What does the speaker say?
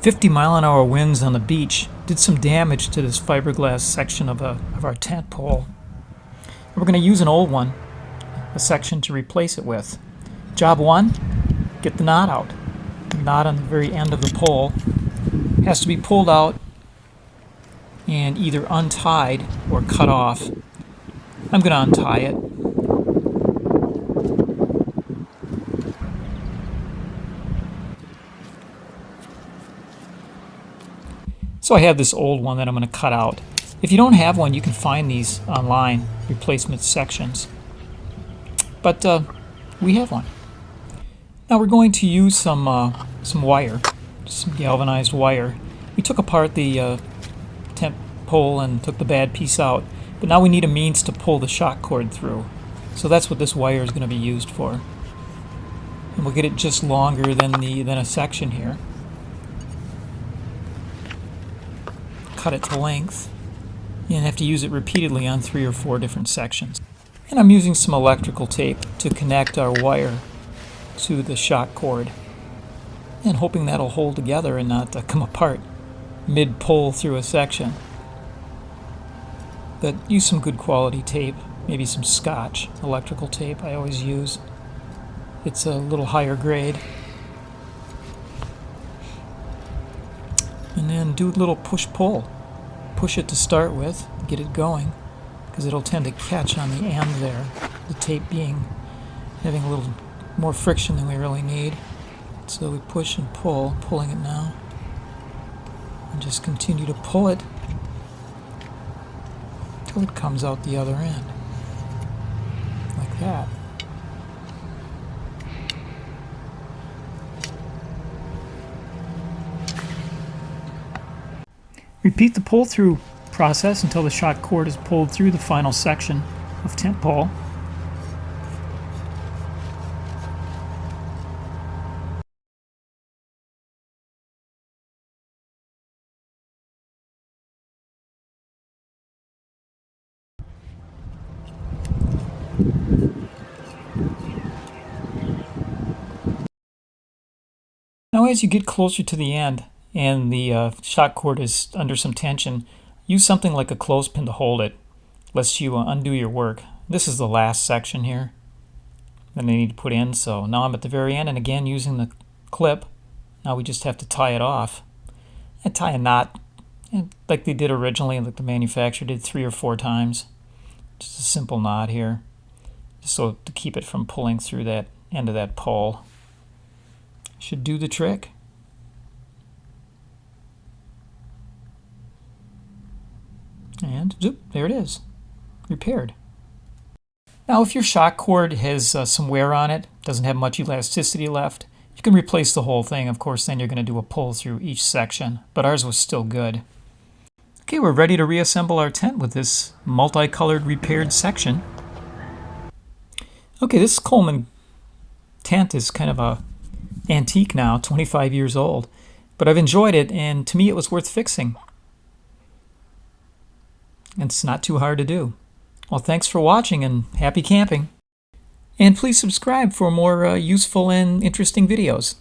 50-mile-an-hour winds on the beach did some damage to this fiberglass section of our tent pole. We're going to use an old one, a section to replace it with. Job one, get the knot out. The knot on the very end of the pole has to be pulled out and either untied or cut off. I'm going to untie it. So I have this old one that I'm going to cut out. If you don't have one, you can find these online, replacement sections. But we have one. Now we're going to use some wire, some galvanized wire. We took apart the tent pole and took the bad piece out, but now we need a means to pull the shock cord through. So that's what this wire is going to be used for. And we'll get it just longer than a section here. Cut it to length and have to use it repeatedly on 3 or 4 different sections. And I'm using some electrical tape to connect our wire to the shock cord and hoping that'll hold together and not come apart mid-pull through a section. But use some good quality tape, maybe some Scotch electrical tape I always use. It's a little higher grade. And then do a little push-pull. Push it to start with, get it going, because it'll tend to catch on the end there. The tape having a little more friction than we really need. So we push and pull, pulling it now. And just continue to pull it until it comes out the other end. Like that. Repeat the pull-through process until the shock cord is pulled through the final section of tent pole. Now as you get closer to the end, and the shock cord is under some tension, use something like a clothespin to hold it, lest you undo your work. This is the last section here that I need to put in, so now I'm at the very end, and again using the clip, now we just have to tie it off. And tie a knot like they did originally, like the manufacturer did 3 or 4 times. Just a simple knot here, just so to keep it from pulling through that end of that pole. Should do the trick. And zoop, there it is, repaired. Now if your shock cord has some wear on it, doesn't have much elasticity left, you can replace the whole thing. Of course, then you're going to do a pull through each section, but ours was still good. Okay, we're ready to reassemble our tent with this multicolored repaired section. Okay, this Coleman tent is kind of a antique now, 25 years old, but I've enjoyed it, and to me it was worth fixing. And it's not too hard to do. Well, thanks for watching and happy camping. And please subscribe for more useful and interesting videos.